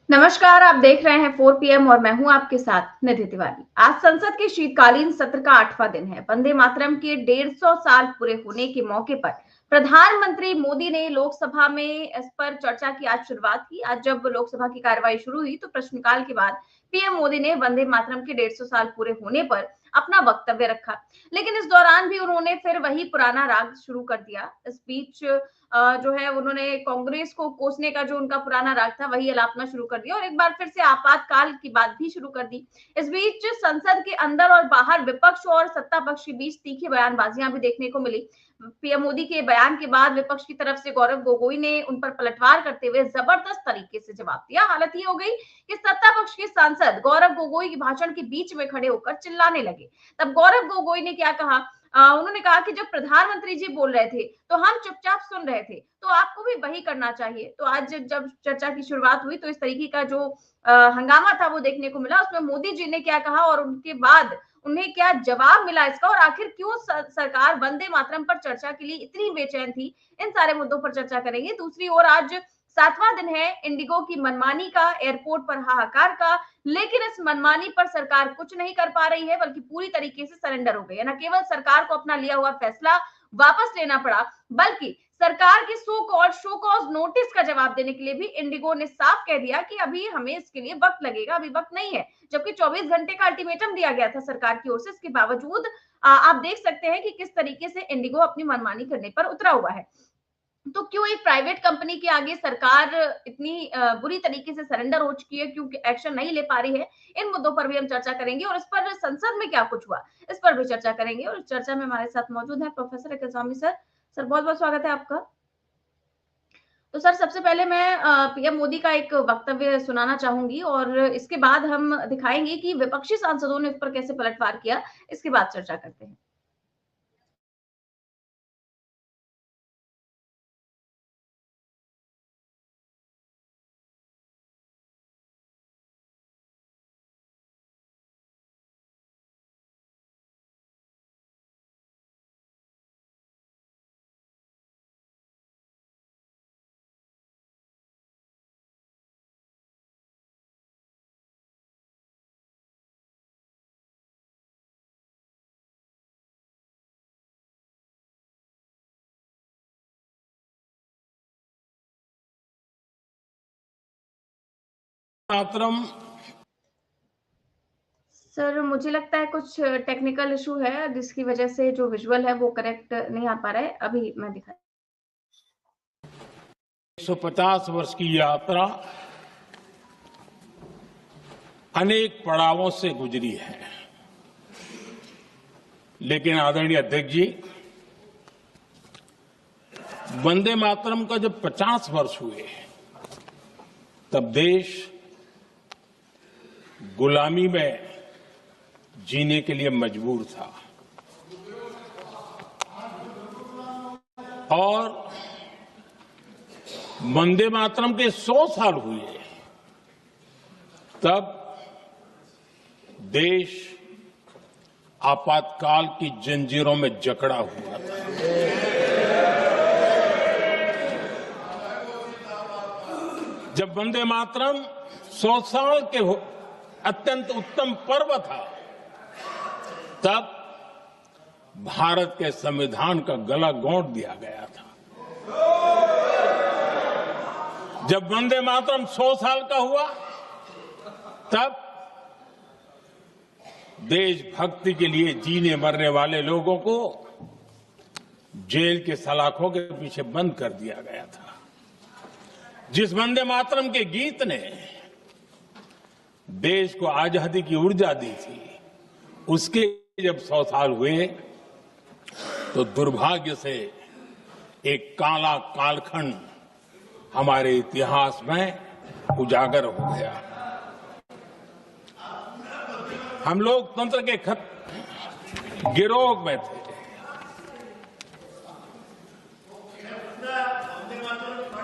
नमस्कार, आप देख रहे हैं 4 पीएम और मैं हूं आपके साथ निधि तिवारी। आज संसद के शीतकालीन सत्र का 8वां दिन है। वंदे मातरम के 150 साल पूरे होने के मौके पर प्रधानमंत्री मोदी ने लोकसभा में इस पर चर्चा की आज शुरुआत की। आज जब लोकसभा की कार्यवाही शुरू हुई तो प्रश्नकाल के बाद पीएम मोदी ने वंदे मातरम के 150 साल पूरे होने पर अपना वक्तव्य रखा, लेकिन इस दौरान भी उन्होंने फिर वही पुराना राग शुरू कर दिया। इस बीच जो है उन्होंने कांग्रेस को कोसने का जो उनका पुराना राग था वही अलापना शुरू कर दिया और एक बार फिर से आपातकाल की बात भी शुरू कर दी। इस बीच संसद के अंदर और बाहर विपक्ष और सत्ता पक्ष के बीच तीखी बयानबाजियां भी देखने को मिली। पीएम मोदी के बयान के बाद विपक्ष की तरफ से गौरव गोगोई ने उन पर पलटवार करते हुए जबरदस्त तरीके से जवाब दिया। हालत ये हो गई कि सत्ता पक्ष के सांसद गौरव गोगोई के भाषण के बीच में खड़े होकर चिल्लाने लगे। तब गौरव गोगोई ने क्या कहा, उन्होंने कहा कि जब प्रधानमंत्री जी बोल रहे थे तो हम चुपचाप सुन रहे थे, तो आपको भी वही करना चाहिए। तो आज जब चर्चा की शुरुआत हुई तो इस तरीके का जो हंगामा था वो देखने को मिला। उसमें मोदी जी ने क्या कहा और उनके बाद उन्हें क्या जवाब मिला इसका, और आखिर क्यों सरकार वंदे मातरम पर चर्चा के लिए इतनी बेचैन थी, इन सारे मुद्दों पर चर्चा करेंगे। दूसरी ओर आज 7वां दिन है इंडिगो की मनमानी का, एयरपोर्ट पर हाहाकार का, लेकिन इस मनमानी पर सरकार कुछ नहीं कर पा रही है, बल्कि पूरी तरीके से सरेंडर हो गई है। न केवल सरकार को अपना लिया हुआ फैसला वापस लेना पड़ा, बल्कि सरकार के शो कॉज नोटिस का जवाब देने के लिए भी इंडिगो ने साफ कह दिया कि अभी हमें इसके लिए वक्त लगेगा, अभी वक्त नहीं है। जबकि 24 घंटे का अल्टीमेटम दिया गया था सरकार की ओर से, इसके बावजूद आप देख सकते हैं कि किस तरीके से इंडिगो अपनी मनमानी करने पर उतरा हुआ है। तो क्यों एक प्राइवेट कंपनी के आगे सरकार इतनी बुरी तरीके से सरेंडर हो चुकी है, क्यों एक्शन नहीं ले पा रही है, इन मुद्दों पर भी हम चर्चा करेंगे और इस पर संसद में क्या कुछ हुआ इस पर भी चर्चा करेंगे। और इस चर्चा में हमारे साथ मौजूद है प्रोफेसर अखिल स्वामी सर। सर बहुत बहुत स्वागत है आपका। तो सर सबसे पहले मैं पीएम मोदी का एक वक्तव्य सुनाना चाहूंगी और इसके बाद हम दिखाएंगे कि विपक्षी सांसदों ने इस पर कैसे पलटवार किया, इसके बाद चर्चा करते हैं। मातरम। सर मुझे लगता है कुछ टेक्निकल इशू है जिसकी वजह से जो विजुअल है वो करेक्ट नहीं आ पा रहा है। अभी मैं दिखा 150 वर्ष की यात्रा अनेक पड़ावों से गुजरी है, लेकिन आदरणीय अध्यक्ष जी, वंदे मातरम का जब 50 वर्ष हुए तब देश गुलामी में जीने के लिए मजबूर था और वंदे मातरम के 100 साल हुए तब देश आपातकाल की जंजीरों में जकड़ा हुआ था। जब वंदे मातरम 100 साल के अत्यंत उत्तम पर्व था, तब भारत के संविधान का गला घोंट दिया गया था। जब वंदे मातरम 100 साल का हुआ, तब देशभक्ति के लिए जीने मरने वाले लोगों को जेल के सलाखों के पीछे बंद कर दिया गया था। जिस वंदे मातरम के गीत ने देश को आजादी की ऊर्जा दी थी, उसके जब 100 साल हुए तो दुर्भाग्य से एक काला कालखंड हमारे इतिहास में उजागर हो गया। हम लोकतंत्र के गिरोह में थे।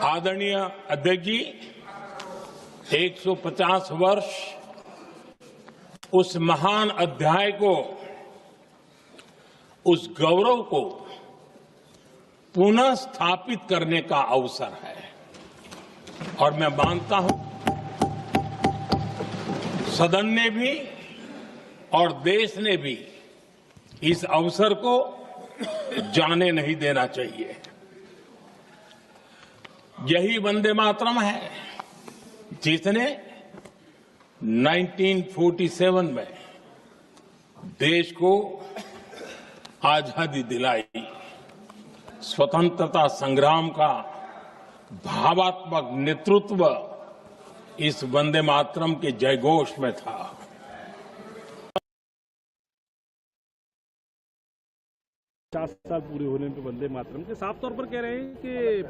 आदरणीय अध्यक्ष जी, 150 वर्ष उस महान अध्याय को, उस गौरव को पुनः स्थापित करने का अवसर है और मैं मानता हूं सदन ने भी और देश ने भी इस अवसर को जाने नहीं देना चाहिए। यही वंदे मातरम है जिसने 1947 में देश को आजादी दिलाई। स्वतंत्रता संग्राम का भावात्मक नेतृत्व इस वंदे मातरम के जयघोष में था। 50 साल पूरे होने पे वंदे मातरम के साफ तौर पर कह रहे हैं कि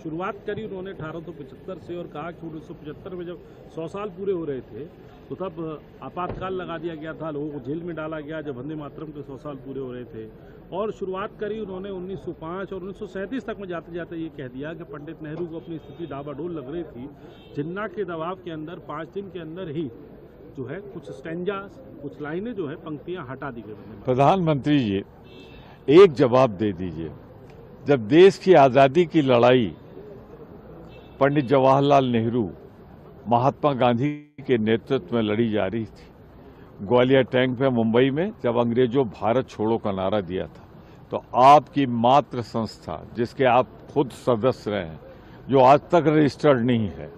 शुरुआत करी उन्होंने 1875 से और कहा कि 1975 में जब 100 साल पूरे हो रहे थे तो तब आपातकाल लगा दिया गया था, लोगों को जेल में डाला गया जब वंदे मातरम के 100 साल पूरे हो रहे थे। और शुरुआत करी उन्होंने 1905 और 1937 तक में जाते जाते ये कह दिया कि पंडित नेहरू को अपनी स्थिति डाबाडोल लग रही थी। जिन्ना के दबाव के अंदर 5 दिन के अंदर ही जो है कुछ स्टैंजा, कुछ लाइनें जो है पंक्तियां हटा दी गई। प्रधानमंत्री जी एक जवाब दे दीजिए, जब देश की आजादी की लड़ाई पंडित जवाहरलाल नेहरू महात्मा गांधी के नेतृत्व में लड़ी जा रही थी, ग्वालियर टैंक पे मुंबई में जब अंग्रेजों भारत छोड़ो का नारा दिया था, तो आपकी मात्र संस्था जिसके आप खुद सदस्य रहे हैं, जो आज तक रजिस्टर्ड नहीं है,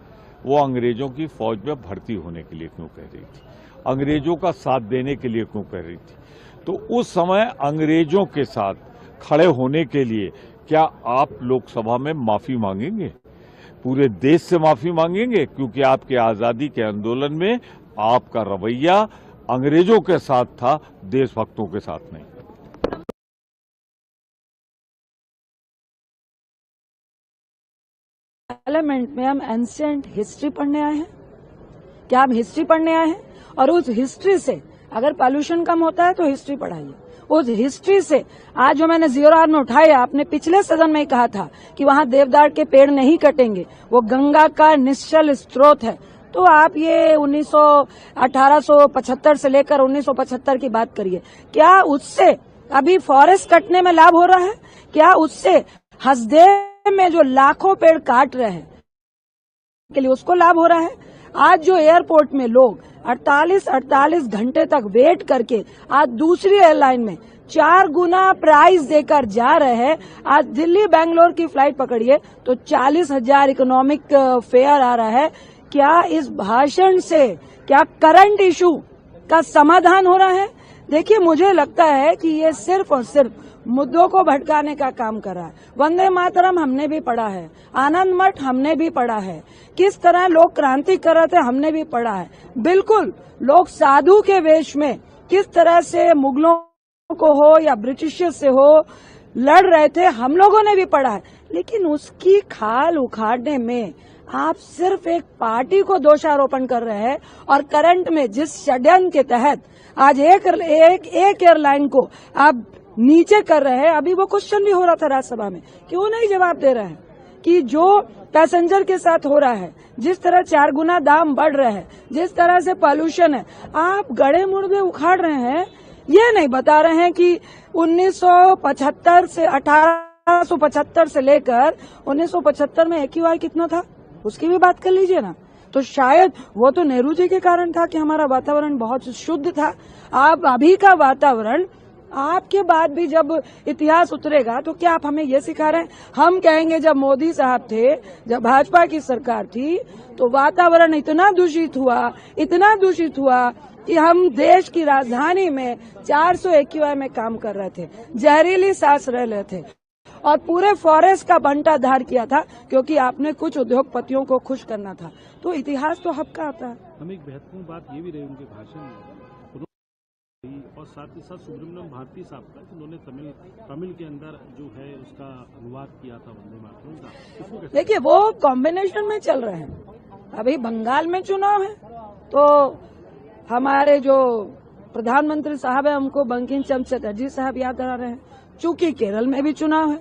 वो अंग्रेजों की फौज में भर्ती होने के लिए क्यों कह रही थी, अंग्रेजों का साथ देने के लिए क्यों कह रही थी? तो उस समय अंग्रेजों के साथ खड़े होने के लिए क्या आप लोकसभा में माफी मांगेंगे? पूरे देश से माफी मांगेंगे? क्योंकि आपके आजादी के आंदोलन में आपका रवैया अंग्रेजों के साथ था, देशभक्तों के साथ नहीं। पार्लियामेंट में हम एंशिएंट हिस्ट्री पढ़ने आए हैं? क्या हम हिस्ट्री पढ़ने आए हैं? और उस हिस्ट्री से अगर पॉल्यूशन कम होता है तो हिस्ट्री पढ़ाइए। उस हिस्ट्री से आज जो मैंने 0 आवर में उठाया, आपने पिछले सदन में ही कहा था कि वहां देवदार के पेड़ नहीं कटेंगे, वो गंगा का निश्चल स्रोत है। तो आप ये 1875 से लेकर 1975 की बात करिए, क्या उससे अभी फॉरेस्ट कटने में लाभ हो रहा है? क्या उससे हसदेव में जो लाखों पेड़ काट रहे हैं के लिए उसको लाभ हो रहा है? आज जो एयरपोर्ट में लोग 48 घंटे तक वेट करके आज दूसरी एयरलाइन में 4 गुना प्राइस देकर जा रहे हैं, आज दिल्ली बेंगलोर की फ्लाइट पकड़िए तो 40,000 इकोनॉमिक फेयर आ रहा है। क्या इस भाषण से क्या करंट इशू का समाधान हो रहा है? देखिए, मुझे लगता है कि ये सिर्फ और सिर्फ मुद्दों को भटकाने का काम कर रहा है। वंदे मातरम हमने भी पढ़ा है, आनंद मठ हमने भी पढ़ा है, किस तरह लोग क्रांति कर रहे थे हमने भी पढ़ा है। बिल्कुल, लोग साधु के वेश में किस तरह से मुगलों को हो या ब्रिटिश से हो लड़ रहे थे, हम लोगों ने भी पढ़ा है। लेकिन उसकी खाल उखाड़ने में आप सिर्फ एक पार्टी को दोषारोपण कर रहे हैं और करंट में जिस षड्यंत्र के तहत आज एक एयरलाइन को आप नीचे कर रहे हैं, अभी वो क्वेश्चन भी हो रहा था राज्यसभा में, क्यों नहीं जवाब दे रहे हैं कि जो पैसेंजर के साथ हो रहा है, जिस तरह 4 गुना दाम बढ़ रहे हैं, जिस तरह से पॉल्यूशन है, आप गड़े मुड़दे उखाड़ रहे हैं। ये नहीं बता रहे हैं कि 1975 से 1875 से लेकर 1975 में AQI कितना था, उसकी भी बात कर लीजिए ना। तो शायद वो तो नेहरू जी के कारण था कि हमारा वातावरण बहुत शुद्ध था। आप अभी का वातावरण, आपके बाद भी जब इतिहास उतरेगा तो क्या आप हमें ये सिखा रहे हैं? हम कहेंगे जब मोदी साहब थे, जब भाजपा की सरकार थी, तो वातावरण इतना दूषित हुआ कि हम देश की राजधानी में 400 AQI में काम कर रहे थे, जहरीली सांस रह रहे थे और पूरे फॉरेस्ट का बंटाधार किया था क्योंकि आपने कुछ उद्योगपतियों को खुश करना था। तो इतिहास तो हब का आता है। हम एक महत्वपूर्ण बात ये भी रही उनके भाषण में, और साथ ही साथ सुब्रमण्यम भारती साहब का, जिन्होंने तमिल के अंदर जो है उसका अनुवाद किया था वंदे मातरम का। देखिए, वो कॉम्बिनेशन में चल रहे हैं। अभी बंगाल में चुनाव है तो हमारे जो प्रधानमंत्री साहब है हमको बंकिम चंद्र चटर्जी साहब याद आ रहे हैं। चूंकि केरल में भी चुनाव है,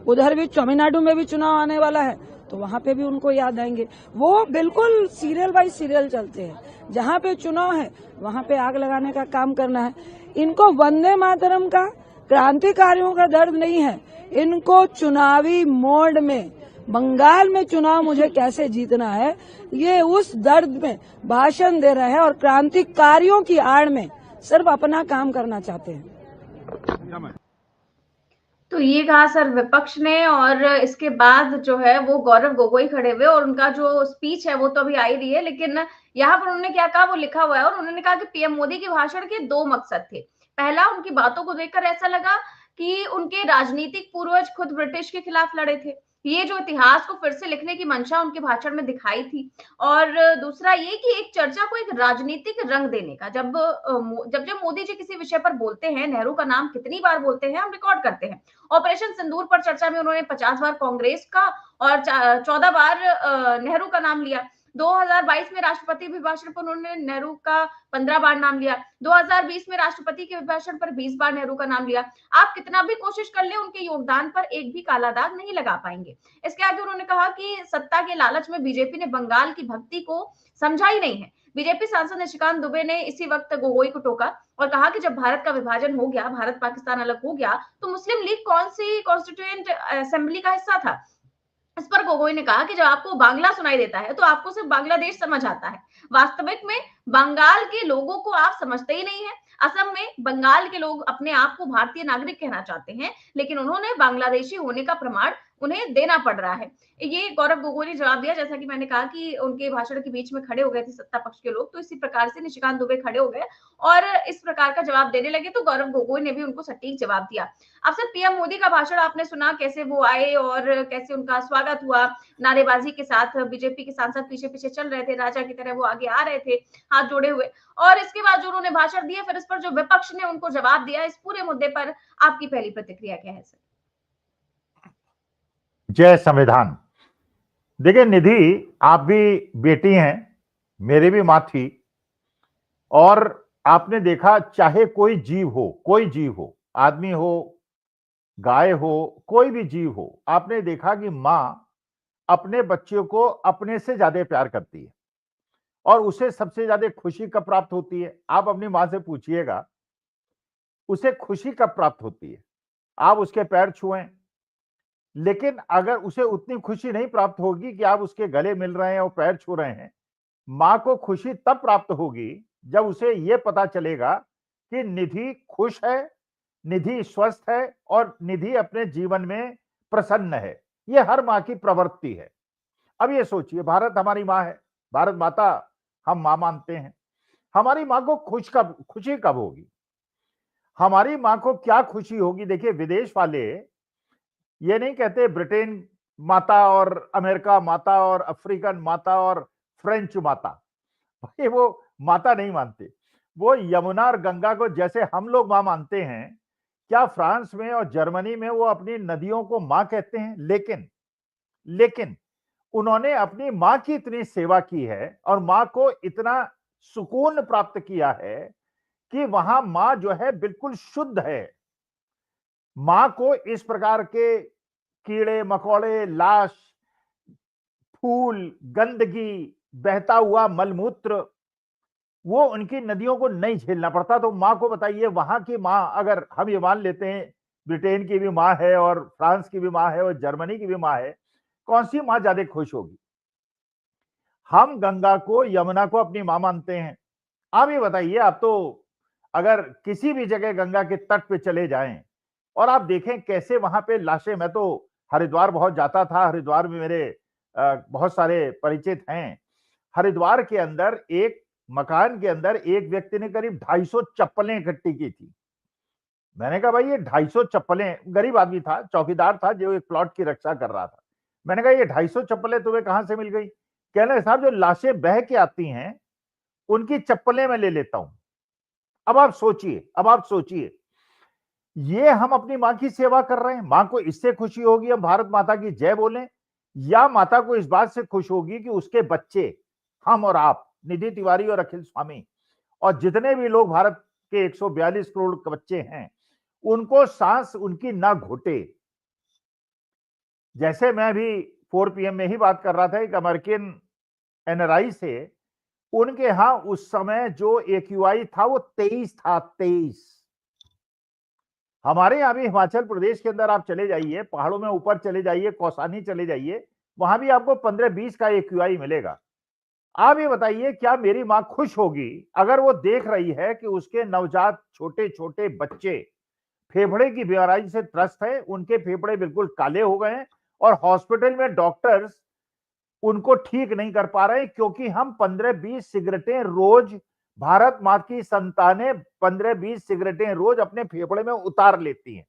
उधर भी तमिलनाडु में भी चुनाव आने वाला है, तो वहां पे भी उनको याद आएंगे। वो बिल्कुल सीरियल बाय सीरियल चलते हैं। जहां पे चुनाव है वहां पे आग लगाने का काम करना है। इनको वंदे मातरम का, क्रांतिकारियों का दर्द नहीं है, इनको चुनावी मोड में बंगाल में चुनाव मुझे कैसे जीतना है, ये उस दर्द में भाषण दे रहे हैं और क्रांतिकारियों की आड़ में सिर्फ अपना काम करना चाहते हैं। तो ये कहा सर विपक्ष ने, और इसके बाद जो है वो गौरव गोगोई खड़े हुए और उनका जो स्पीच है वो तो अभी आ ही रही है, लेकिन यहाँ पर उन्होंने क्या कहा वो लिखा हुआ है। और उन्होंने कहा कि पीएम मोदी के भाषण के 2 मकसद थे। पहला, उनकी बातों को देखकर ऐसा लगा कि उनके राजनीतिक पूर्वज खुद ब्रिटिश के खिलाफ लड़े थे। ये जो इतिहास को फिर से लिखने की मंशा उनके भाषण में दिखाई थी। और दूसरा ये कि एक चर्चा को एक राजनीतिक रंग देने का, जब जब मोदी जी किसी विषय पर बोलते हैं, नेहरू का नाम कितनी बार बोलते हैं हम रिकॉर्ड करते हैं। ऑपरेशन सिंदूर पर चर्चा में उन्होंने 50 बार कांग्रेस का और 14 बार नेहरू का नाम लिया। 2022 में राष्ट्रपति अभिभाषण पर उन्होंने नेहरू का 15 बार नाम लिया। 2020 में राष्ट्रपति के अभिभाषण पर 20 बार नेहरू का नाम लिया। आप कितना भी कोशिश कर ले, उनके योगदान पर एक भी काला दाग नहीं लगा पाएंगे। इसके आगे उन्होंने कहा कि सत्ता के लालच में बीजेपी ने बंगाल की भक्ति को समझा ही नहीं है। बीजेपी सांसद निशिकांत दुबे ने इसी वक्त गोगोई को टोका और कहा कि जब भारत का विभाजन हो गया, भारत पाकिस्तान अलग हो गया, तो मुस्लिम लीग कौन सी कॉन्स्टिट्यूएंट असेंबली का हिस्सा था। इस पर गोगोई ने कहा कि जब आपको बांग्ला सुनाई देता है तो आपको सिर्फ बांग्लादेश समझ आता है। वास्तविक में बंगाल के लोगों को आप समझते ही नहीं है। असम में बंगाल के लोग अपने आप को भारतीय नागरिक कहना चाहते हैं, लेकिन उन्होंने बांग्लादेशी होने का प्रमाण उन्हें देना पड़ रहा है। ये गौरव गोगोई ने जवाब दिया। जैसा कि मैंने कहा कि उनके भाषण के बीच में खड़े हो गए थे सत्ता पक्ष के लोग, तो इसी प्रकार से निशिकांत दुबे खड़े हो गए और इस प्रकार का जवाब देने लगे, तो गौरव गोगोई ने भी उनको सटीक जवाब दिया। अब सर, पीएम मोदी का भाषण आपने सुना, कैसे वो आए और कैसे उनका स्वागत हुआ नारेबाजी के साथ। बीजेपी के सांसद पीछे पीछे चल रहे थे, राजा की तरह वो आगे आ रहे थे हाथ जोड़े हुए। और इसके बाद जो उन्होंने भाषण दिया, फिर इस पर जो विपक्ष ने उनको जवाब दिया, इस पूरे मुद्दे पर आपकी पहली प्रतिक्रिया क्या है सर? जय संविधान। देखिए निधि, आप भी बेटी हैं, मेरी भी मां थी, और आपने देखा चाहे कोई जीव हो, आदमी हो, गाय हो, कोई भी जीव हो, आपने देखा कि मां अपने बच्चों को अपने से ज्यादा प्यार करती है और उसे सबसे ज्यादा खुशी कब प्राप्त होती है। आप अपनी मां से पूछिएगा उसे खुशी कब प्राप्त होती है। आप उसके पैर छुएं, लेकिन अगर उसे उतनी खुशी नहीं प्राप्त होगी कि आप उसके गले मिल रहे हैं और पैर छू रहे हैं, मां को खुशी तब प्राप्त होगी जब उसे यह पता चलेगा कि निधि खुश है, निधि स्वस्थ है और निधि अपने जीवन में प्रसन्न है। यह हर मां की प्रवृत्ति है। अब ये सोचिए, भारत हमारी मां है, भारत माता हम मां मानते हैं। हमारी मां को खुशी कब होगी? हमारी मां को क्या खुशी होगी? देखिए, विदेश वाले ये नहीं कहते ब्रिटेन माता और अमेरिका माता और अफ्रीकन माता और फ्रेंच माता। भाई वो माता नहीं मानते, वो यमुना और गंगा को जैसे हम लोग मां मानते हैं, क्या फ्रांस में और जर्मनी में वो अपनी नदियों को मां कहते हैं? लेकिन उन्होंने अपनी मां की इतनी सेवा की है और मां को इतना सुकून प्राप्त किया है कि वहां मां जो है बिल्कुल शुद्ध है। मां को इस प्रकार के कीड़े मकोड़े, लाश, फूल, गंदगी, बहता हुआ मलमूत्र, वो उनकी नदियों को नहीं झेलना पड़ता। तो मां को बताइए, वहां की मां, अगर हम ये मान लेते हैं ब्रिटेन की भी मां है और फ्रांस की भी मां है और जर्मनी की भी मां है, कौन सी मां ज्यादा खुश होगी? हम गंगा को, यमुना को अपनी मां मानते हैं। आप ये बताइए, आप तो अगर किसी भी जगह गंगा के तट पे चले जाएं और आप देखें कैसे वहां पे लाशें, मैं तो हरिद्वार बहुत जाता था, हरिद्वार में मेरे बहुत सारे परिचित हैं। हरिद्वार के अंदर एक मकान के अंदर एक व्यक्ति ने करीब 250 चप्पलें इकट्ठी की थी। मैंने कहा भाई ये 250 चप्पलें, गरीब आदमी था, चौकीदार था जो एक प्लॉट की रक्षा कर रहा था। मैंने कहा ये 250 चप्पलें तुम्हें कहां से मिल गई? कहने साहब जो लाशें बह के आती हैं उनकी चप्पलें मैं ले लेता हूं। अब आप सोचिए, ये हम अपनी मां की सेवा कर रहे हैं। मां को इससे खुशी होगी हम भारत माता की जय बोलें, या माता को इस बात से खुश होगी कि उसके बच्चे, हम और आप, निधि तिवारी और अखिल स्वामी और जितने भी लोग भारत के 142 करोड़ बच्चे हैं, उनको सांस उनकी ना घुटे। जैसे मैं भी 4 PM में ही बात कर रहा था एक अमेरिकन NRI से, उनके यहां उस समय जो AQI था वो 23 था, 23। हमारे यहां भी हिमाचल प्रदेश के अंदर आप चले जाइए, पहाड़ों में ऊपर चले जाइए, कौसानी चले जाइए, वहां भी आपको 15-20 का AQI मिलेगा। आप ये बताइए, क्या मेरी मां खुश होगी अगर वो देख रही है कि उसके नवजात छोटे छोटे बच्चे फेफड़े की बीमारी से त्रस्त है, उनके फेफड़े बिल्कुल काले हो गए हैं और हॉस्पिटल में डॉक्टर्स उनको ठीक नहीं कर पा रहे क्योंकि हम 15-20 सिगरेटें रोज, भारत माँ की संतानें 15-20 सिगरेटें रोज अपने फेफड़े में उतार लेती हैं।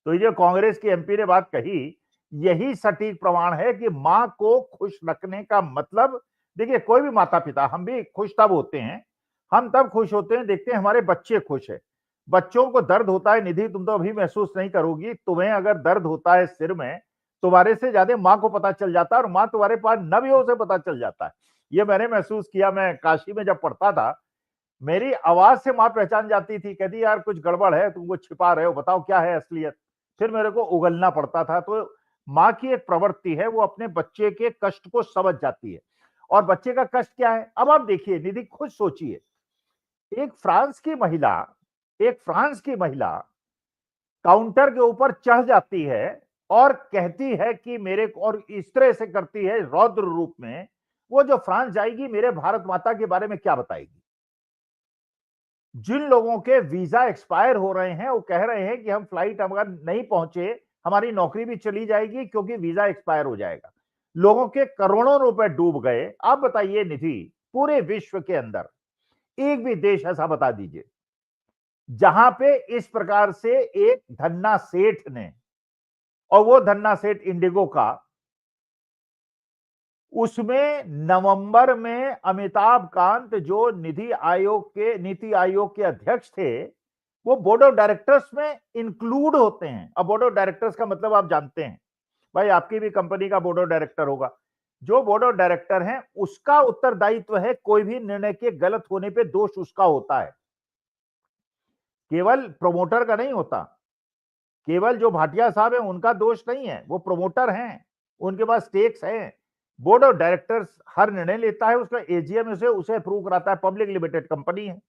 तो ये जो कांग्रेस की MP ने बात कही, यही सटीक प्रमाण है कि मां को खुश रखने का मतलब, देखिए कोई भी माता पिता, हम भी खुश तब होते हैं, हम तब खुश होते हैं देखते हैं हमारे बच्चे खुश है। बच्चों को दर्द होता है, निधि तुम तो अभी महसूस नहीं करोगी, तुम्हें अगर दर्द होता है सिर में, तुम्हारे से ज्यादा माँ को पता चल जाता है और माँ तुम्हारे पास नवियों से पता चल जाता है। ये मैंने महसूस किया, मैं काशी में जब पढ़ता था, मेरी आवाज से माँ पहचान जाती थी, कहती यार कुछ गड़बड़ है, तुमको छिपा रहे हो, बताओ क्या है असलियत। फिर मेरे को उगलना पड़ता था। तो माँ की एक प्रवृत्ति है, वो अपने बच्चे के कष्ट को समझ जाती है। और बच्चे का कष्ट क्या है, अब आप देखिए निधि, खुद सोचिए, एक फ्रांस की महिला काउंटर के ऊपर चढ़ जाती है और कहती है कि मेरे को, और इस तरह से करती है रौद्र रूप में, वो जो फ्रांस जाएगी मेरे भारत माता के बारे में क्या बताएगी। जिन लोगों के वीजा एक्सपायर हो रहे हैं वो कह रहे हैं कि हम फ्लाइट अगर नहीं पहुंचे हमारी नौकरी भी चली जाएगी क्योंकि वीजा एक्सपायर हो जाएगा। लोगों के करोड़ों रुपए डूब गए। आप बताइए निधि, पूरे विश्व के अंदर एक भी देश ऐसा बता दीजिए जहां पे इस प्रकार से एक धन्ना सेठ ने, और वो धन्ना सेठ इंडिगो का, उसमें नवंबर में अमिताभ कांत जो नीति आयोग के अध्यक्ष थे, वो बोर्ड ऑफ डायरेक्टर्स में इंक्लूड होते हैं। अब बोर्ड ऑफ डायरेक्टर्स का मतलब आप जानते हैं, भाई आपकी भी कंपनी का बोर्ड ऑफ डायरेक्टर होगा, जो बोर्ड ऑफ डायरेक्टर है उसका उत्तरदायित्व है, कोई भी निर्णय के गलत होने पे दोष उसका होता है, केवल प्रोमोटर का नहीं होता। केवल जो भाटिया साहब है उनका दोष नहीं है, वो प्रोमोटर हैं, उनके पास स्टेक्स हैं। बोर्ड ऑफ डायरेक्टर्स हर निर्णय लेता है, उसका AGM उसे अप्रूव कराता है, पब्लिक लिमिटेड कंपनी है।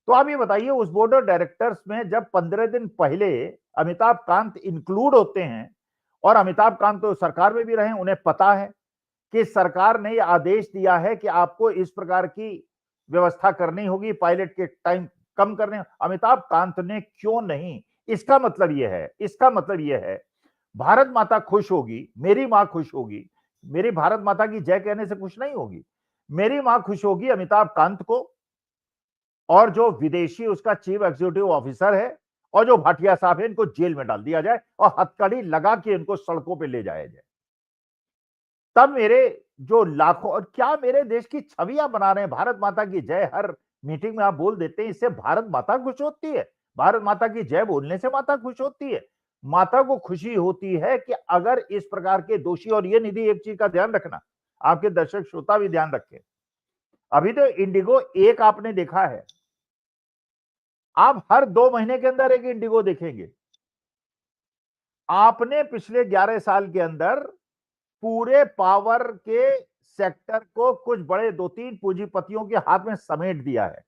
तो आप ये बताइए, उस बोर्ड ऑफ डायरेक्टर्स में जब 15 दिन पहले अमिताभ कांत इंक्लूड होते हैं, और अमिताभ कांत तो सरकार में भी रहे, उन्हें पता है कि सरकार ने आदेश दिया है कि आपको इस प्रकार की व्यवस्था करनी होगी, पायलट के टाइम कम करने, अमिताभ कांत ने क्यों नहीं। इसका मतलब यह है भारत माता खुश होगी, मेरी मां खुश होगी, मेरी भारत माता की जय कहने से खुश नहीं होगी, मेरी मां खुश होगी अमिताभ कांत को, और जो विदेशी उसका चीफ एग्जीक्यूटिव ऑफिसर है, और जो भाटिया साहब है, इनको जेल में डाल दिया जाए और हथकड़ी लगा के इनको सड़कों पे ले जाया जाए। तब मेरे जो लाखों, और क्या मेरे देश की छवि आप बना रहे हैं, भारत माता की जय हर मीटिंग में आप बोल देते हैं, इससे भारत माता खुश होती है। भारत माता की जय बोलने से माता खुश होती है। माता को खुशी होती है कि अगर इस प्रकार के दोषी, और ये निधि एक चीज का ध्यान रखना, आपके दर्शक श्रोता भी ध्यान रखें, अभी तो इंडिगो एक आपने देखा है, आप हर 2 महीने के अंदर एक इंडिगो देखेंगे। आपने पिछले 11 साल के अंदर पूरे पावर के सेक्टर को कुछ बड़े 2-3 पूंजीपतियों के हाथ में समेट दिया है।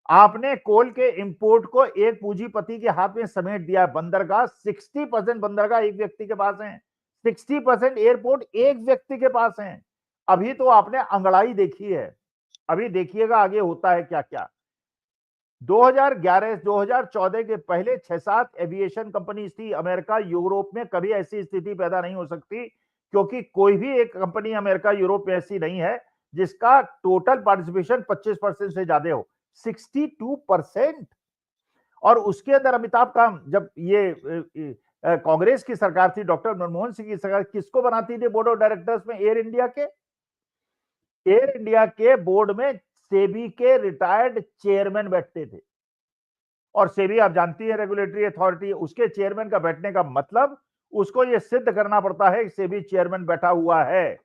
आपने कोल के इंपोर्ट को एक पूंजीपति के हाथ में समेट दिया है। बंदरगाह 60% बंदरगाह एक व्यक्ति के पास है, 60% एयरपोर्ट एक व्यक्ति के पास है। अभी तो आपने अंगड़ाई देखी है, अभी देखिएगा आगे होता है क्या क्या। 2011-2014 के पहले 6-7 एविएशन कंपनी थी अमेरिका यूरोप में। कभी ऐसी स्थिति पैदा नहीं हो सकती क्योंकि कोई भी एक कंपनी अमेरिका यूरोप में ऐसी नहीं है जिसका टोटल पार्टिसिपेशन 25% से ज्यादा हो, 62%। और उसके अंदर अमिताभ कांत, जब ये कांग्रेस की सरकार थी, डॉक्टर मनमोहन सिंह की सरकार, किसको बनाती थी बोर्ड ऑफ डायरेक्टर्स में? एयर इंडिया के बोर्ड में सेबी के रिटायर्ड चेयरमैन बैठते थे। और सेबी आप जानती है रेगुलेटरी अथॉरिटी, उसके चेयरमैन का बैठने का मतलब उसको यह सिद्ध करना पड़ता है कि सेबी चेयरमैन बैठा हुआ है,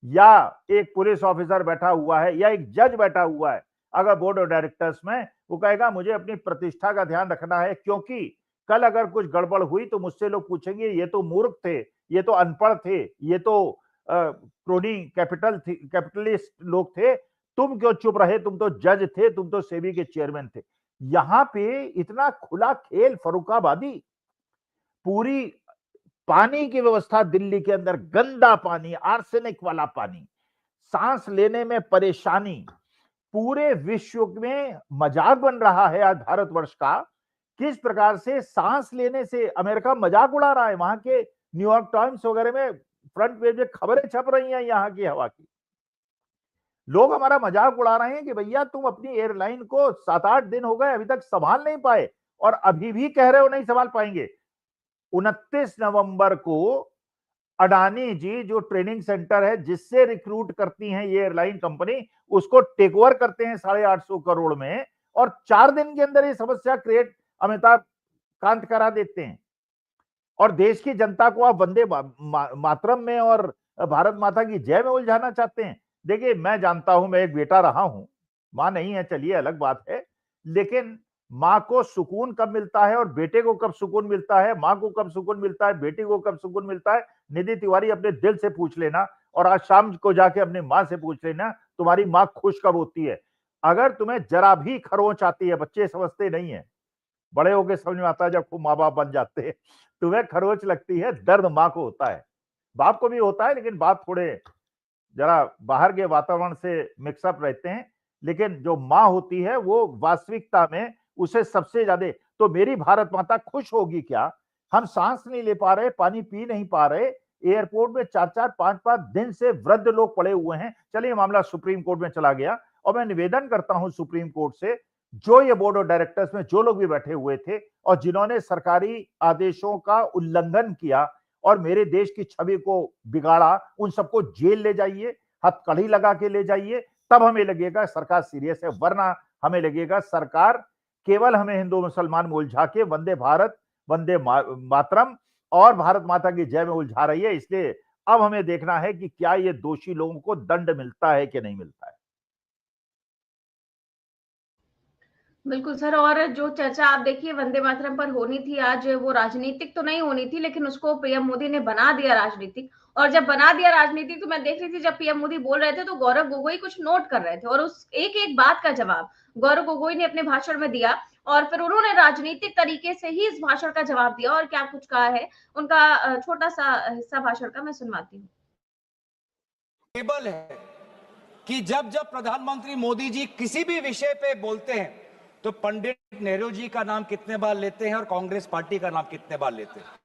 या एक पुलिस ऑफिसर बैठा हुआ है, या एक जज बैठा हुआ है। अगर बोर्ड ऑफ डायरेक्टर्स में, वो कहेगा मुझे अपनी प्रतिष्ठा का ध्यान रखना है, क्योंकि कल अगर कुछ गड़बड़ हुई तो मुझसे लोग पूछेंगे ये तो मूर्ख थे, ये तो अनपढ़ थे, ये तो क्रोनी कैपिटलिस्ट लोग थे, तुम क्यों चुप रहे? तुम तो जज थे, तुम तो सेबी के चेयरमैन थे। यहां पे इतना खुला खेल, फरुखाबादी, पूरी पानी की व्यवस्था दिल्ली के अंदर, गंदा पानी, आर्सेनिक वाला पानी, सांस लेने में परेशानी, पूरे विश्व में मजाक बन रहा है आज भारतवर्ष का। किस प्रकार से सांस लेने से अमेरिका मजाक उड़ा रहा है। वहां के न्यूयॉर्क टाइम्स वगैरह में फ्रंट पेज में खबरें छप रही हैं यहाँ की हवा की। लोग हमारा मजाक उड़ा रहे हैं कि भैया तुम अपनी एयरलाइन को 7-8 दिन हो गए अभी तक संभाल नहीं पाए और अभी भी कह रहे हो नहीं संभाल पाएंगे। 29 नवंबर को अडानी जी जो ट्रेनिंग सेंटर है जिससे रिक्रूट करती हैं ये एयरलाइन कंपनी, उसको टेक ओवर करते हैं 850 करोड़ में, और 4 दिन के अंदर ये समस्या क्रिएट अमिताभ कांत करा देते हैं। और देश की जनता को आप वंदे मातरम में और भारत माता की जय में उलझाना चाहते हैं। देखिए, मैं जानता हूं, मैं एक बेटा रहा हूं, मां नहीं है, चलिए अलग बात है, लेकिन मां को सुकून कब मिलता है और बेटे को कब सुकून मिलता है, मां को कब सुकून मिलता है, बेटी को कब सुकून मिलता है, निधि तिवारी अपने दिल से पूछ लेना और आज शाम को जाके अपनी मां से पूछ लेना, तुम्हारी मां खुश कब होती है। अगर तुम्हें जरा भी खरोंच आती है, बच्चे समझते नहीं है, बड़े होके समझ में आता है जब खूब माँ बाप बन जाते हैं, तुम्हें खरोंच लगती है, दर्द मां को होता है, बाप को भी होता है, लेकिन बाप थोड़े जरा बाहर के वातावरण से मिक्सअप रहते हैं, लेकिन जो मां होती है वो वास्तविकता में उसे सबसे ज्यादा। तो मेरी भारत माता खुश होगी क्या? हम सांस नहीं ले पा रहे, पानी पी नहीं पा रहे, एयरपोर्ट में 4-4, 5-5 दिन से वृद्ध लोग पड़े हुए हैं। चलिए, मामला सुप्रीम कोर्ट में चला गया और मैं निवेदन करता हूं सुप्रीम कोर्ट से, जो ये बोर्ड ऑफ डायरेक्टर्स में जो लोग भी बैठे हुए थे और जिन्होंने सरकारी आदेशों का उल्लंघन किया और मेरे देश की छवि को बिगाड़ा, उन सबको जेल ले जाइए, हथकड़ी लगा के ले जाइए, तब हमें लगेगा सरकार सीरियस है। वरना हमें लगेगा सरकार केवल हमें हिंदू मुसलमान में उलझा के वंदे भारत, वंदे मातरम और भारत माता की जय में उलझा रही है। इसलिए अब हमें देखना है कि क्या ये दोषी लोगों को दंड मिलता है कि नहीं मिलता है। बिल्कुल सर, और जो चर्चा आप देखिए वंदे मातरम पर होनी थी आज, वो राजनीतिक तो नहीं होनी थी, लेकिन उसको पीएम मोदी ने बना दिया राजनीतिक। और जब बना दिया राजनीतिक तो मैं देख रही थी जब पीएम मोदी बोल रहे थे तो गौरव गोगोई कुछ नोट कर रहे थे और उस एक एक बात का जवाब गौरव गोगोई ने अपने भाषण में दिया और फिर उन्होंने राजनीतिक तरीके से ही इस भाषण का जवाब दिया और क्या कुछ कहा है। उनका छोटा सा हिस्सा भाषण का मैं सुनवाती हूँ। टेबल है कि जब जब प्रधानमंत्री मोदी जी किसी भी विषय पे बोलते हैं तो पंडित नेहरू जी का नाम कितने बार लेते हैं और कांग्रेस पार्टी का नाम कितने बार लेते हैं।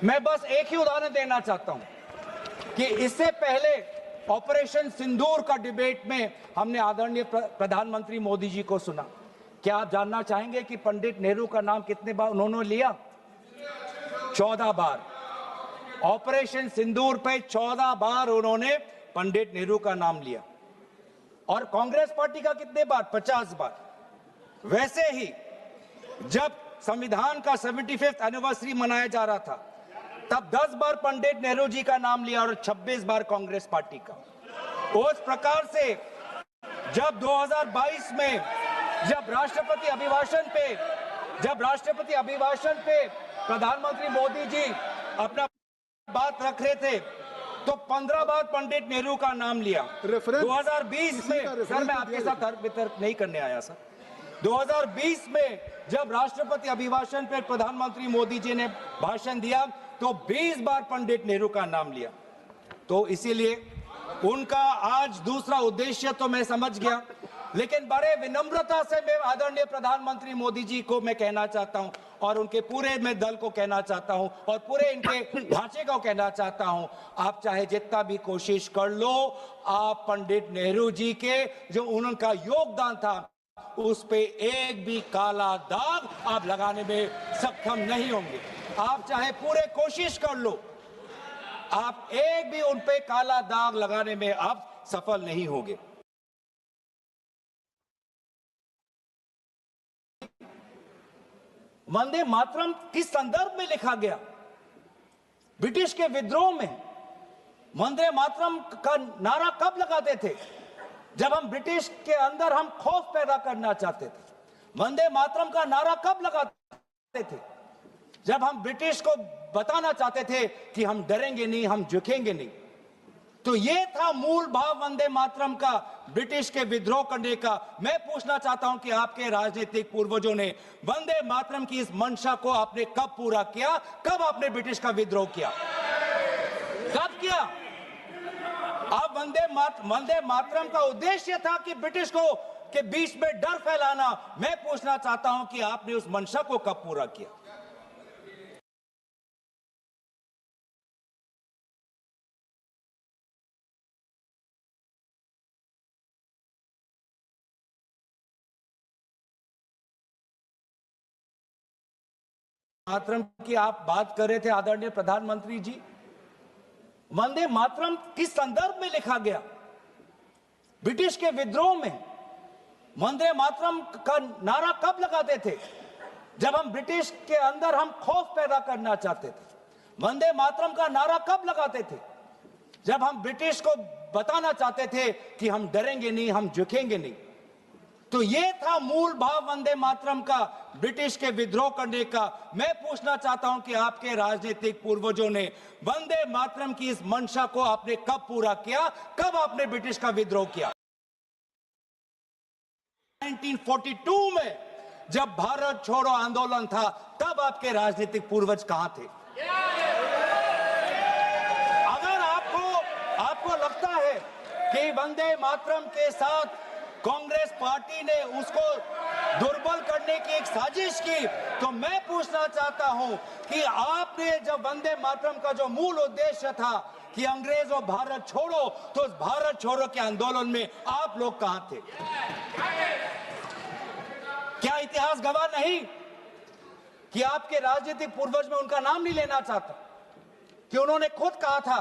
मैं बस एक ही उदाहरण देना चाहता हूं कि इससे पहले ऑपरेशन सिंदूर का डिबेट में हमने आदरणीय प्रधानमंत्री मोदी जी को सुना। क्या आप जानना चाहेंगे कि पंडित नेहरू का नाम कितने बार उन्होंने लिया? 14 बार। ऑपरेशन सिंदूर पे 14 बार उन्होंने पंडित नेहरू का नाम लिया। और कांग्रेस पार्टी का कितने बार? 50 बार। वैसे ही जब संविधान का 75th एनिवर्सरी मनाया जा रहा था तब 10 बार पंडित नेहरू जी का नाम लिया और 26 बार कांग्रेस पार्टी का। उस प्रकार से जब 2022 में जब राष्ट्रपति अभिभाषण पे प्रधानमंत्री मोदी जी अपना बात रख रहे थे तो 15 बार पंडित नेहरू का नाम लिया। 2020 में, सर मैं आपके साथ तर्क वितर्क नहीं करने आया सर, 2020 में जब राष्ट्रपति अभिभाषण पर प्रधानमंत्री मोदी जी ने भाषण दिया तो 20 बार पंडित नेहरू का नाम लिया। तो इसीलिए उनका आज दूसरा उद्देश्य तो मैं समझ गया, लेकिन बड़े विनम्रता से मैं आदरणीय प्रधानमंत्री मोदी जी को मैं कहना चाहता हूं और उनके पूरे मैं दल को कहना चाहता हूं और पूरे इनके ढांचे को कहना चाहता हूं, आप चाहे जितना भी कोशिश कर लो, आप पंडित नेहरू जी के जो उनका योगदान था उस पे एक भी काला दाग आप लगाने में सक्षम नहीं होंगे। आप चाहे पूरे कोशिश कर लो, आप एक भी उन पे काला दाग लगाने में आप सफल नहीं होंगे। वंदे मातरम किस संदर्भ में लिखा गया? ब्रिटिश के विद्रोह में वंदे मातरम का नारा कब लगाते थे? जब हम ब्रिटिश के अंदर हम खौफ पैदा करना चाहते थे। वंदे मातरम का नारा कब लगाते थे? जब हम ब्रिटिश को बताना चाहते थे कि हम डरेंगे नहीं, हम झुकेंगे नहीं। तो ये था मूल भाव वंदे मातरम का, ब्रिटिश के विद्रोह करने का। मैं पूछना चाहता हूं कि आपके राजनीतिक पूर्वजों ने वंदे मातरम की इस मंशा को आपने कब पूरा किया? कब आपने ब्रिटिश का विद्रोह किया? कब किया? अब वंदे मातरम का उद्देश्य था कि ब्रिटिश को के बीच में डर फैलाना। मैं पूछना चाहता हूं कि आपने उस मंशा को कब पूरा किया? मातरम की आप बात कर रहे थे आदरणीय प्रधानमंत्री जी, वंदे मातरम किस संदर्भ में लिखा गया? ब्रिटिश के विद्रोह में। वंदे मातरम का नारा कब लगाते थे? जब हम ब्रिटिश के अंदर हम खौफ पैदा करना चाहते थे। वंदे मातरम का नारा कब लगाते थे? जब हम ब्रिटिश को बताना चाहते थे कि हम डरेंगे नहीं, हम झुकेंगे नहीं। तो ये था मूल भाव वंदे मातरम का, ब्रिटिश के विद्रोह करने का। मैं पूछना चाहता हूं कि आपके राजनीतिक पूर्वजों ने वंदे मातरम की इस मंशा को आपने कब पूरा किया? कब आपने ब्रिटिश का विद्रोह किया? 1942 में जब भारत छोड़ो आंदोलन था, तब आपके राजनीतिक पूर्वज कहां थे? अगर आपको लगता है कि वंदे मातरम के साथ कांग्रेस पार्टी ने उसको दुर्बल करने की एक साजिश की, तो मैं पूछना चाहता हूं कि आपने जब वंदे मातरम का जो मूल उद्देश्य था कि अंग्रेजों भारत छोड़ो, तो उस भारत छोड़ो के आंदोलन में आप लोग कहां थे? क्या इतिहास गवाह नहीं कि आपके राजनीतिक पूर्वज में उनका नाम नहीं लेना चाहता, कि उन्होंने खुद कहा था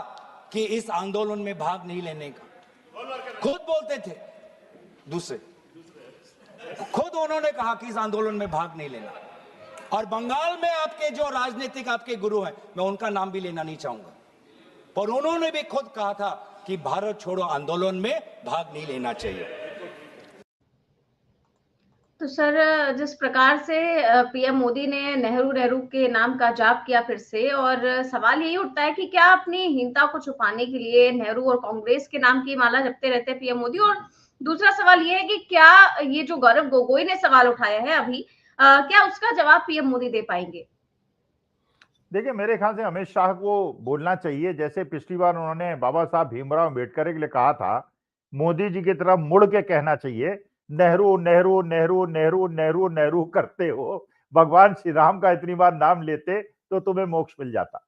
कि इस आंदोलन में भाग नहीं लेने का? खुद बोलते थे, दूसरे खुद उन्होंने कहा कि इस आंदोलन में भाग नहीं लेना। और बंगाल में आपके जो राजनीतिक आपके गुरु हैं, मैं उनका नाम भी लेना नहीं चाहूंगा, पर उन्होंने भी खुद कहा था कि भारत छोड़ो आंदोलन में भाग नहीं लेना चाहिए। तो सर, जिस प्रकार से पीएम मोदी ने नेहरू के नाम का जाप किया फिर से, और सवाल यही उठता है कि क्या अपनी हीनता को छुपाने के लिए नेहरू और कांग्रेस के नाम की माला जपते रहते हैं पीएम मोदी? और दूसरा सवाल ये है कि क्या ये जो गौरव गोगोई ने सवाल उठाया है अभी, क्या उसका जवाब पीएम मोदी दे पाएंगे? देखिए, मेरे ख्याल से अमित शाह को बोलना चाहिए, जैसे पिछली बार उन्होंने बाबा साहब भीमराव अम्बेडकर के लिए कहा था, मोदी जी की तरफ मुड़ के कहना चाहिए, नेहरू नेहरू नेहरू नेहरू नेहरू नेहरू करते हो, भगवान श्री राम का इतनी बार नाम लेते तो तुम्हें मोक्ष मिल जाता।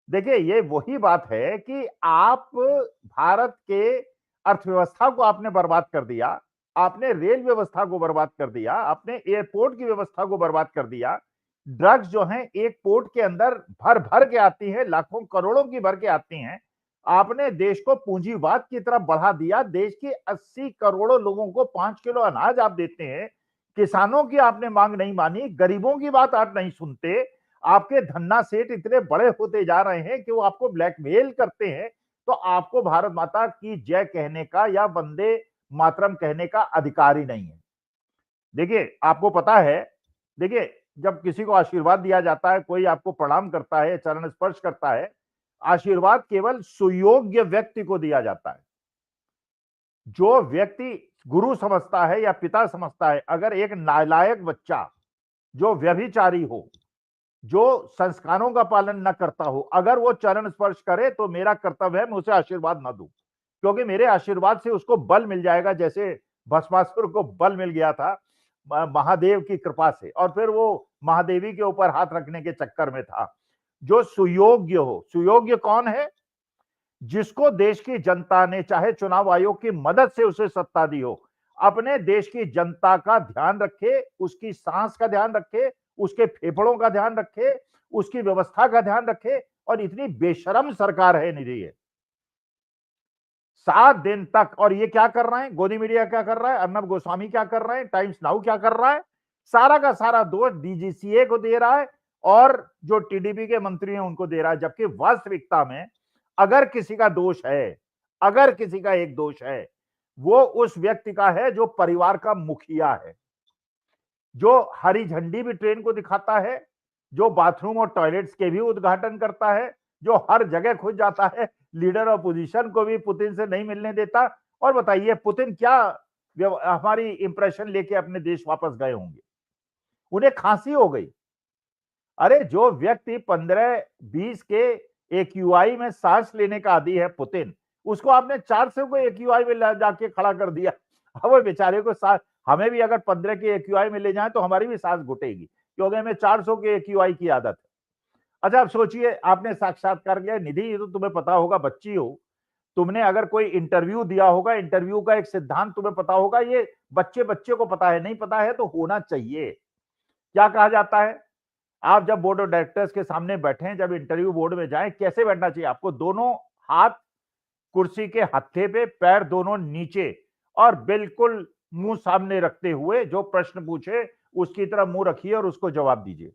देखिए, ये वही बात है कि आप भारत के अर्थव्यवस्था को आपने बर्बाद कर दिया, आपने रेल व्यवस्था को बर्बाद कर दिया, आपने एयरपोर्ट की व्यवस्था को बर्बाद कर दिया। ड्रग्स जो हैं एक पोर्ट के अंदर भर भर के आती है, लाखों करोड़ों की भर के आती हैं। आपने देश को पूंजीवाद की तरफ बढ़ा दिया। देश के 80 करोड़ों लोगों को 5 किलो अनाज आप देते हैं। किसानों की आपने मांग नहीं मानी, गरीबों की बात आप नहीं सुनते। आपके धन्ना सेठ इतने बड़े होते जा रहे हैं कि वो आपको ब्लैकमेल करते हैं। तो आपको भारत माता की जय कहने का या वंदे मातरम कहने का अधिकार ही नहीं है। देखिए, आपको पता है, देखिए, जब किसी को आशीर्वाद दिया जाता है, कोई आपको प्रणाम करता है, चरण स्पर्श करता है, आशीर्वाद केवल सुयोग्य व्यक्ति को दिया जाता है। जो व्यक्ति गुरु समझता है या पिता समझता है, अगर एक नालायक बच्चा जो व्यभिचारी हो, जो संस्कारों का पालन न करता हो, अगर वो चरण स्पर्श करे तो मेरा कर्तव्य है मैं उसे आशीर्वाद न दूं, क्योंकि मेरे आशीर्वाद से उसको बल मिल जाएगा, जैसे भस्मासुर को बल मिल गया था महादेव की कृपा से, और फिर वो महादेवी के ऊपर हाथ रखने के चक्कर में था। जो सुयोग्य हो, सुयोग्य कौन है? जिसको देश की जनता ने चाहे चुनाव आयोग की मदद से उसे सत्ता दी हो, अपने देश की जनता का ध्यान रखे, उसकी सांस का ध्यान रखे, उसके फेफड़ों का ध्यान रखे, उसकी व्यवस्था का ध्यान रखे। और इतनी बेशरम सरकार है निधि है, 7 दिन तक। और ये क्या कर रहे हैं? गोदी मीडिया क्या कर रहा है? अर्नब गोस्वामी क्या कर रहे हैं? टाइम्स नाउ क्या कर रहा है? सारा का सारा दोष डीजीसीए को दे रहा है और जो टीडीपी के मंत्री हैं उनको दे रहा है। जबकि वास्तविकता में अगर किसी का दोष है, अगर किसी का एक दोष है, वो उस व्यक्ति का है जो परिवार का मुखिया है, जो हरी झंडी भी ट्रेन को दिखाता है, जो बाथरूम और टॉयलेट्स के भी उद्घाटन करता है, जो हर जगह खुद जाता है लीडर ऑपोजिशन को भी पुतिन से नहीं मिलने देता। और बताइए पुतिन क्या हमारी इंप्रेशन लेके अपने देश वापस गए होंगे? उन्हें खांसी हो गई। अरे जो व्यक्ति 15-20 के एक्यूआई में सांस लेने का आदी है पुतिन, उसको आपने 400 को एक्यूआई में जाके खड़ा कर दिया। अब वो बेचारे को सांस, हमें भी अगर 15 के एक्यूआई में ले जाएं तो हमारी भी सांस घुटेगी, क्योंकि हमें 400 के एक्यूआई की आदत है। अच्छा आप सोचिए, आपने साक्षात्कार लिया। निधि ये तो तुम्हें पता होगा, बच्ची हो, तुमने अगर कोई इंटरव्यू दिया होगा, इंटरव्यू का एक सिद्धांत तुम्हें पता होगा, ये बच्चे बच्चे को पता है, नहीं पता है तो होना चाहिए। क्या कहा जाता है, आप जब बोर्ड ऑफ डायरेक्टर्स के सामने बैठे, जब इंटरव्यू बोर्ड में जाएं, कैसे बैठना चाहिए आपको? दोनों हाथ कुर्सी के हत्थे पे, पैर दोनों नीचे, और बिल्कुल मुंह सामने रखते हुए जो प्रश्न पूछे उसकी तरफ मुंह रखिए और उसको जवाब दीजिए।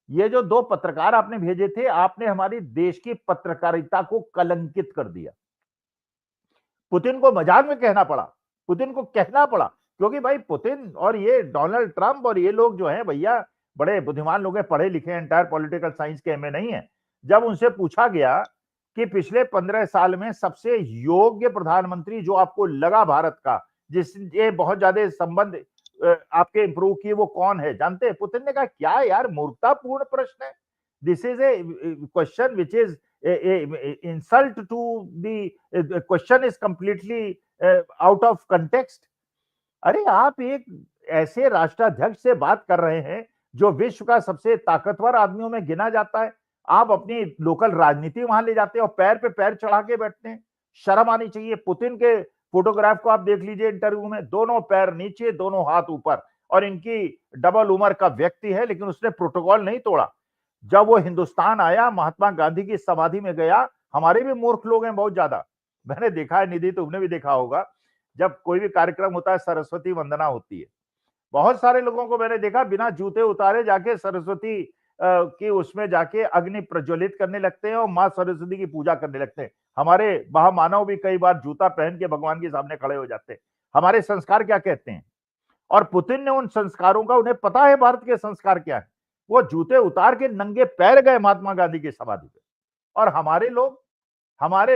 ये जो 2 पत्रकार आपने भेजे थे, आपने हमारी देश की पत्रकारिता को कलंकित कर दिया। पुतिन को मजाक में कहना पड़ा, पुतिन को कहना पड़ा, क्योंकि भाई पुतिन और ये डोनाल्ड ट्रंप और ये लोग जो हैं भैया बड़े बुद्धिमान लोग हैं, पढ़े लिखे हैं, एंटायर पॉलिटिकल साइंस के एमए नहीं है। जब उनसे पूछा गया कि पिछले 15 साल में सबसे योग्य प्रधानमंत्री जो आपको लगा भारत का, जिससे बहुत ज्यादा संबंध आपके इंप्रूव किए, वो कौन है जानते हैं? पुतिन ने कहा क्या यार मूर्खतापूर्ण प्रश्न है, this is a question which is insult to the question is completely out of context. अरे आप एक ऐसे राष्ट्राध्यक्ष से बात कर रहे हैं जो विश्व का सबसे ताकतवर आदमियों में गिना जाता है, आप अपनी लोकल राजनीति वहां ले जाते हैं और पैर पे पैर चढ़ा के बैठते हैं। शर्म आनी चाहिए। पुतिन के फोटोग्राफ को आप देख लीजिए इंटरव्यू में, दोनों पैर नीचे, दोनों हाथ ऊपर, और इनकी डबल उम्र का व्यक्ति है, लेकिन उसने प्रोटोकॉल नहीं तोड़ा। जब वो हिंदुस्तान आया, महात्मा गांधी की समाधि में गया, हमारे भी मूर्ख लोग हैं बहुत ज्यादा, मैंने देखा है, निधि तुमने भी देखा होगा, जब कोई भी कार्यक्रम होता है सरस्वती वंदना होती है, बहुत सारे लोगों को मैंने देखा बिना जूते उतारे जाके सरस्वती की उसमें जाके अग्नि प्रज्वलित करने लगते हैं और मां सरस्वती की पूजा करने लगते हैं। हमारे महामानव भी कई बार जूता पहन के भगवान के सामने खड़े हो जाते हैं। हमारे संस्कार क्या कहते हैं? और पुतिन ने उन संस्कारों का, उन्हें पता है भारत के संस्कार क्या है, वो जूते उतार के नंगे पैर गए महात्मा गांधी की समाधि पे, और हमारे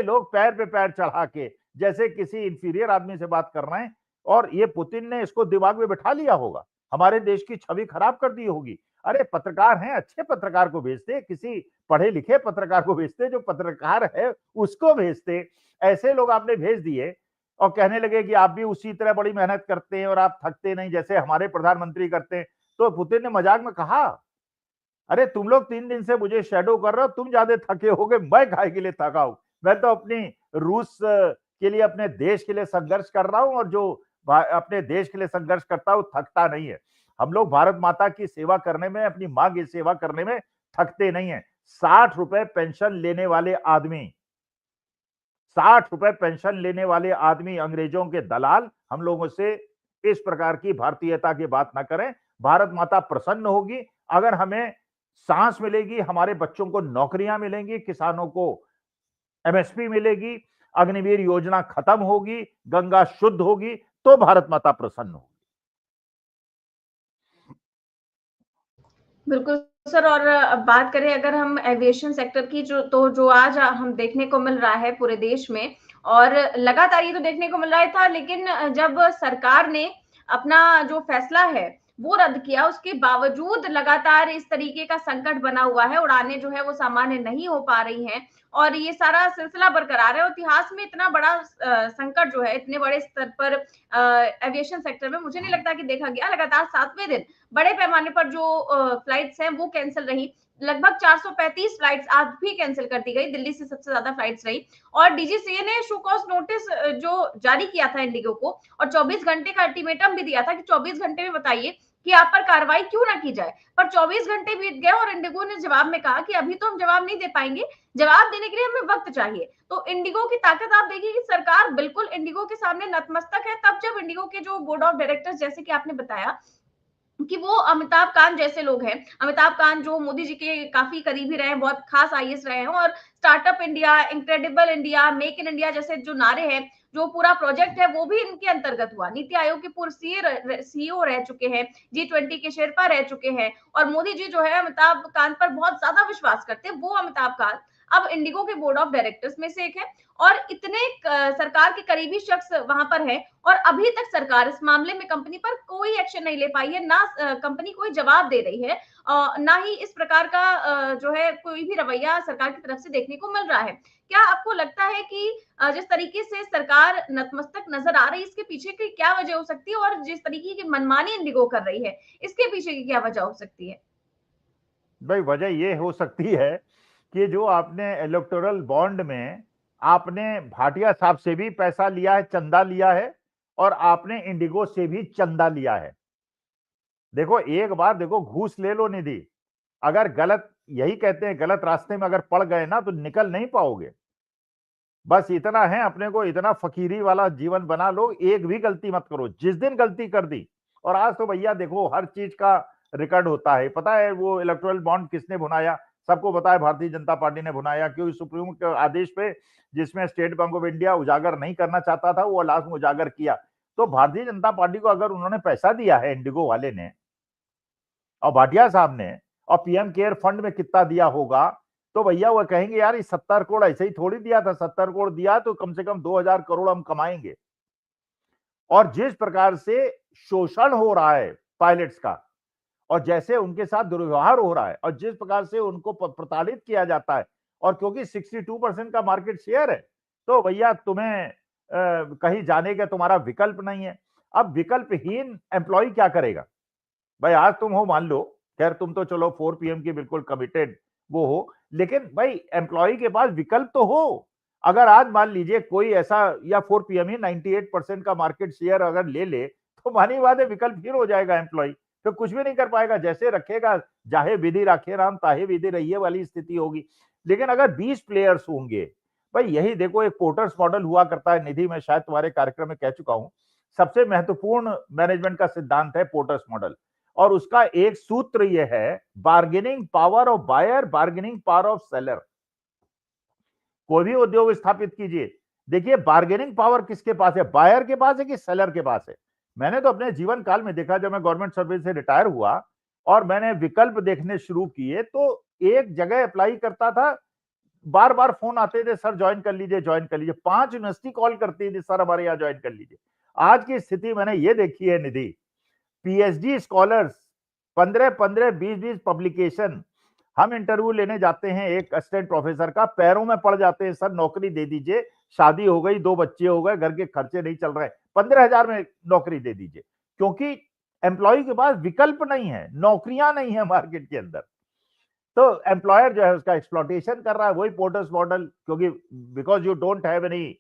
लोग पैर पे पैर चढ़ा के जैसे किसी इंफीरियर आदमी से बात कर रहे हैं। और ये पुतिन ने इसको दिमाग में बैठा लिया होगा, हमारे देश की छवि खराब कर दी होगी। अरे पत्रकार हैं, अच्छे पत्रकार को भेजते, किसी पढ़े लिखे पत्रकार को भेजते, जो पत्रकार है उसको भेजते। ऐसे लोग आपने भेज दिए और कहने लगे कि आप भी उसी तरह बड़ी मेहनत करते हैं और आप थकते नहीं जैसे हमारे प्रधानमंत्री करते हैं। तो पुतिन ने मजाक में कहा, अरे तुम लोग 3 दिन से मुझे शैडो कर रहे हो, तुम ज्यादा थके होगे, मैं काहे के लिए थका हूं? मैं तो अपनी रूस के लिए, अपने देश के लिए संघर्ष कर रहा हूं, और जो अपने देश के लिए संघर्ष करता है वो थकता नहीं है। हम लोग भारत माता की सेवा करने में, अपनी मां की सेवा करने में थकते नहीं है। 60 रुपए पेंशन लेने वाले आदमी, 60 रुपए पेंशन लेने वाले आदमी, अंग्रेजों के दलाल, हम लोगों से इस प्रकार की भारतीयता की बात ना करें। भारत माता प्रसन्न होगी अगर हमें सांस मिलेगी, हमारे बच्चों को नौकरियां मिलेंगी, किसानों को एमएसपी मिलेगी, अग्निवीर योजना खत्म होगी, गंगा शुद्ध होगी, तो भारत माता प्रसन्न होगी। बिल्कुल सर। और अब बात करें अगर हम एविएशन सेक्टर की, जो आज हम देखने को मिल रहा है पूरे देश में, और लगातार ये तो देखने को मिल रहा था, लेकिन जब सरकार ने अपना जो फैसला है वो रद्द किया, उसके बावजूद लगातार इस तरीके का संकट बना हुआ है, उड़ानें जो है वो सामान्य नहीं हो पा रही हैं, और ये सारा सिलसिला बरकरार है। और इतिहास में इतना बड़ा संकट जो है, इतने बड़े स्तर पर एविएशन सेक्टर में मुझे नहीं लगता कि देखा गया। लगातार 7वें दिन बड़े पैमाने पर जो फ्लाइट्स हैं वो कैंसिल रही, लगभग 435 फ्लाइट्स आज भी कैंसिल कर दी गई, दिल्ली से सबसे ज्यादा फ्लाइट्स रही। और डीजीसीए ने शो कॉज नोटिस जो जारी किया था इंडिगो को, और 24 घंटे का अल्टीमेटम भी दिया था कि 24 घंटे में बताइए कि आप पर कार्रवाई क्यों ना की जाए। पर 24 घंटे बीत गए और इंडिगो ने जवाब में कहा कि अभी तो हम जवाब नहीं दे पाएंगे, जवाब देने के लिए हमें वक्त चाहिए। तो इंडिगो की ताकत आप देखिए कि सरकार बिल्कुल इंडिगो के सामने नतमस्तक है, तब जब इंडिगो के जो बोर्ड ऑफ डायरेक्टर्स, जैसे कि आपने बताया कि वो अमिताभ कांत जैसे लोग हैं, अमिताभ कांत जो मोदी जी के काफी करीबी रहे हैं, बहुत खास आईएएस रहे हैं, और startup India, incredible India, make in India जैसे जो नारे हैं, जो पूरा प्रोजेक्ट है वो भी इनके अंतर्गत हुआ। नीति आयोग के पूर्व सीईओ रह चुके हैं, G20 के शेरपा रह चुके हैं, और मोदी जी जो है अमिताभ कांत पर बहुत ज्यादा विश्वास करते हैं। वो अमिताभ कांत अब इंडिगो के बोर्ड ऑफ डायरेक्टर्स में से एक है और इतने सरकार के करीबी शख्स वहां पर है और अभी तक सरकार इस मामले में कंपनी पर कोई एक्शन नहीं ले पाई है, ना कंपनी कोई जवाब दे रही है, ना ही इस प्रकार का जो है कोई भी रवैया सरकार की तरफ से देखने को मिल रहा है। क्या आपको लगता है कि जिस तरीके से सरकार नतमस्तक नजर आ रही है, इसके पीछे की क्या वजह हो सकती है और जिस तरीके की मनमानी इंडिगो कर रही है, इसके पीछे की क्या वजह हो सकती है? भाई वजह ये हो सकती है कि जो आपने इलेक्टोरल बॉन्ड में आपने भाटिया साहब से भी पैसा लिया है, चंदा लिया है, और आपने इंडिगो से भी चंदा लिया है। देखो एक बार देखो घूस ले लो निधि, अगर गलत, यही कहते हैं गलत रास्ते में अगर पड़ गए ना तो निकल नहीं पाओगे। बस इतना है, अपने को इतना फकीरी वाला जीवन बना लो, एक भी गलती मत करो। जिस दिन गलती कर दी, और आज तो भैया देखो हर चीज का रिकॉर्ड होता है। पता है वो इलेक्टोरल बॉन्ड किसने भुनाया? सबको पता है, भारतीय जनता पार्टी ने भुनाया। क्योंकि सुप्रीम के आदेश पे, जिसमें स्टेट बैंक ऑफ इंडिया उजागर नहीं करना चाहता था, वो लास्ट में उजागर किया। तो भारतीय जनता पार्टी को अगर उन्होंने पैसा दिया है इंडिगो वाले ने और भाटिया साहब ने, और पीएम केयर फंड में कितना दिया होगा, तो भैया वो कहेंगे यार ये 70 करोड़ ऐसे ही थोड़ी दिया था, 70 करोड़ दिया तो कम से कम 2000 करोड़ हम कमाएंगे। और जिस प्रकार से शोषण हो रहा है पायलट्स का, और जैसे उनके साथ दुर्व्यवहार हो रहा है, और जिस प्रकार से उनको प्रताड़ित किया जाता है, और क्योंकि 62% का मार्केट शेयर है, तो भैया तुम्हें कहीं जाने का तुम्हारा विकल्प नहीं है। अब विकल्पहीन एम्प्लॉय क्या करेगा? भाई आज तुम हो, मान लो, खैर तुम तो चलो 4 PM की बिल्कुल कमिटेड वो हो, लेकिन भाई एम्प्लॉय के पास विकल्प तो हो। अगर आज मान लीजिए कोई ऐसा, या 4 PM ही 98% का मार्केट शेयर अगर ले ले, तो मानी बात है विकल्पहीन हो जाएगा एम्प्लॉय, तो कुछ भी नहीं कर पाएगा। जैसे रखेगा, चाहे विधि राखे राम ताहे विधि रहिए वाली स्थिति होगी। लेकिन अगर 20 प्लेयर्स होंगे, भाई यही देखो एक पोर्टर्स मॉडल हुआ करता है निधि, मैं शायद तुम्हारे कार्यक्रम में कह चुका हूं, सबसे महत्वपूर्ण मैनेजमेंट का सिद्धांत है पोर्टर्स मॉडल। और उसका एक सूत्र यह है, bargaining power of buyer, bargaining power of seller. कोई भी उद्योग स्थापित कीजिए, देखिए बार्गेनिंग पावर किसके पास है, बायर के पास है कि सेलर के पास है। मैंने तो अपने जीवन काल में देखा, जब मैं गवर्नमेंट सर्विस से रिटायर हुआ और मैंने विकल्प देखने शुरू किए, तो एक जगह अप्लाई करता था, बार बार फोन आते थे, सर ज्वाइन कर लीजिए, ज्वाइन कर लीजिए। 5 यूनिवर्सिटी कॉल करती थी, सर हमारे यहाँ ज्वाइन कर लीजिए। आज की स्थिति मैंने ये देखी है निधि, पीएचडी स्कॉलर्स 15-15, 20-20 पब्लिकेशन, हम इंटरव्यू लेने जाते हैं एक असिस्टेंट प्रोफेसर का, पैरों में पड़ जाते हैं, सर नौकरी दे दीजिए, शादी हो गई, 2 बच्चे हो गए, घर के खर्चे नहीं चल रहे, 15,000 में नौकरी दे दीजिए। क्योंकि एम्प्लॉय के पास विकल्प नहीं है, नौकरियां नहीं है मार्केट के अंदर। तो एम्प्लॉयर जो है उसका एक्सप्लॉटेशन कर रहा है, वही पोर्टर्स मॉडल, क्योंकि because you don't have any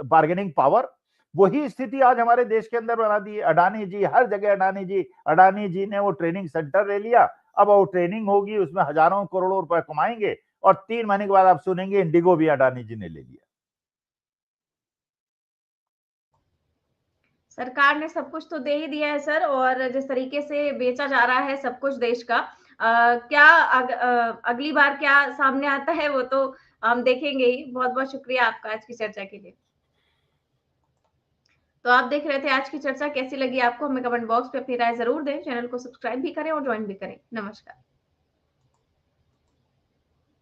bargaining power. वही स्थिति आज हमारे देश के अंदर बना दी है। अडानी जी, हर जगह अडानी जी ने वो ट्रेनिंग सेंटर ले लिया, अब वो ट्रेनिंग होगी, उसमें हजारों करोड़ों रुपए कमाएंगे, और 3 महीने के बाद आप सुनेंगे इंडिगो भी अडानी जी ने ले लिया। सरकार ने सब कुछ तो दे ही दिया है सर, और जिस तरीके से बेचा जा रहा है सब कुछ देश का, क्या अगली बार क्या सामने आता है वो तो हम देखेंगे ही। बहुत बहुत शुक्रिया आपका आज की चर्चा के लिए। तो आप देख रहे थे आज की चर्चा, कैसी लगी आपको हमें कमेंट बॉक्स पे अपनी राय जरूर दें, चैनल को सब्सक्राइब भी करें और ज्वाइन भी करें। नमस्कार।